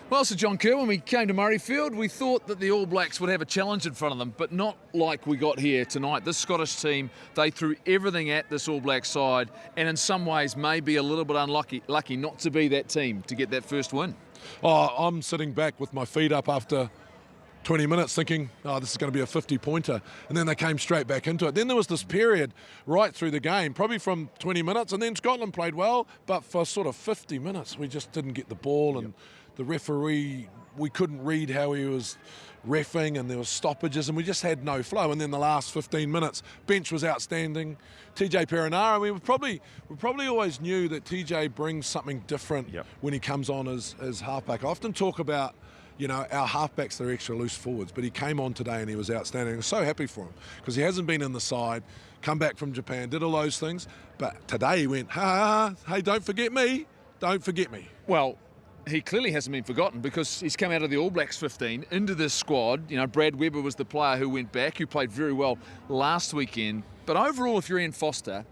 Well, Sir John Kirwan, when we came to Murrayfield, we thought that the All Blacks would have a challenge in front of them, but not like we got here tonight. This Scottish team, they threw everything at this All Black side, and in some ways maybe a little bit lucky not to be that team to get that first win. Oh, I'm sitting back with my feet up after 20 minutes thinking, oh, this is going to be a 50-pointer. And then they came straight back into it. Then there was this period right through the game, probably from 20 minutes, and then Scotland played well, but for sort of 50 minutes, we just didn't get the ball, and the referee, we couldn't read how he was reffing, and there was stoppages, and we just had no flow. And then the last 15 minutes, bench was outstanding. TJ Perenara, we probably always knew that TJ brings something different when he comes on as halfback. I often talk about, you know, our halfbacks, they're extra loose forwards, but he came on today and he was outstanding. I'm so happy for him because he hasn't been in the side, come back from Japan, did all those things, but today he went, hey, don't forget me, don't forget me. Well, he clearly hasn't been forgotten because he's come out of the All Blacks 15 into this squad. You know, Brad Weber was the player who went back, who played very well last weekend. But overall, if you're Ian Foster,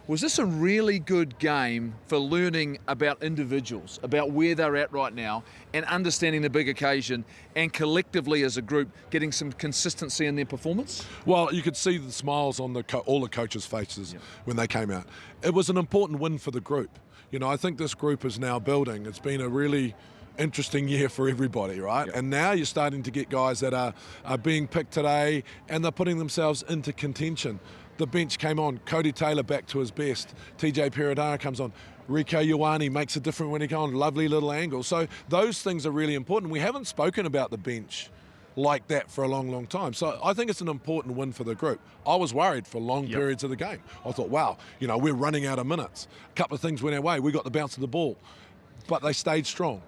was this a really good game for learning about individuals, about where they're at right now, and understanding the big occasion, and collectively as a group getting some consistency in their performance? Well, you could see the smiles on all the coaches' faces when they came out. It was an important win for the group. You know, I think this group is now building. It's been a really interesting year for everybody, right? And now you're starting to get guys that are being picked today, and they're putting themselves into contention. The bench came on, Cody Taylor back to his best, TJ Perenara comes on, Rieko Ioane makes a difference when he comes on, lovely little angle. So those things are really important. We haven't spoken about the bench like that for a long time. So I think it's an important win for the group. I was worried for long periods of the game. I thought, wow, you know, we're running out of minutes. A couple of things went our way. We got the bounce of the ball, but they stayed strong.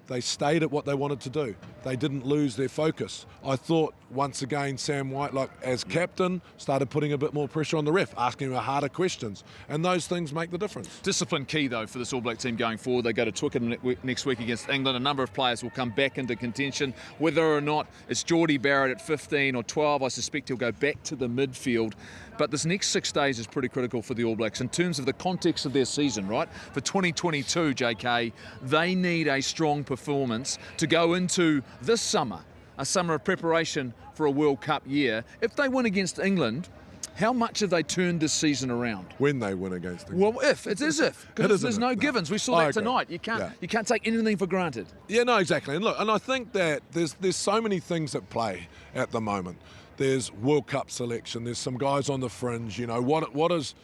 They stayed at what they wanted to do. They didn't lose their focus. I thought, once again, Sam White, like as captain, started putting a bit more pressure on the ref, asking him harder questions, and those things make the difference. Discipline key, though, for this All Black team going forward. They go to Twickenham next week against England. A number of players will come back into contention. Whether or not it's Geordie Barrett at 15 or 12, I suspect he'll go back to the midfield. But this next 6 days is pretty critical for the All Blacks in terms of the context of their season, right? For 2022, JK, they need a strong performance to go into this summer, a summer of preparation for a World Cup year. If they win against England, how much have they turned this season around? When they win against England. Well, if. It's as if. Because there's no givens. We saw that tonight. You can't take anything for granted. Yeah, no, exactly. And look, and I think that there's so many things at play at the moment. There's World Cup selection. There's some guys on the fringe. You know, what is...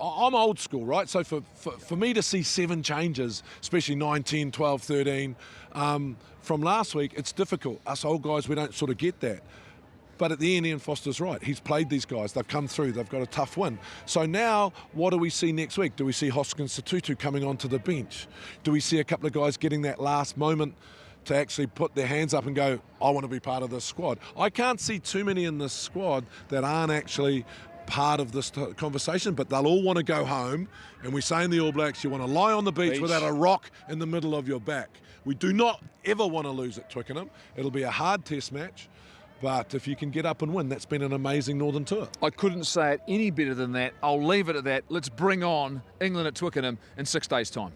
I'm old school, right? So for me to see 7 changes, especially 9, 10, 12, 13, from last week, it's difficult. Us old guys, we don't sort of get that. But at the end, Ian Foster's right. He's played these guys. They've come through. They've got a tough win. So now, what do we see next week? Do we see Hoskins Satutu coming onto the bench? Do we see a couple of guys getting that last moment to actually put their hands up and go, I want to be part of this squad? I can't see too many in this squad that aren't actually part of this conversation, but they'll all want to go home. And we say in the All Blacks, you want to lie on the beach without a rock in the middle of your back. We do not ever want to lose at Twickenham. It'll be a hard test match, but if you can get up and win, that's been an amazing Northern tour. I couldn't say it any better than that. I'll leave it at that. Let's bring on England at Twickenham in 6 days' time.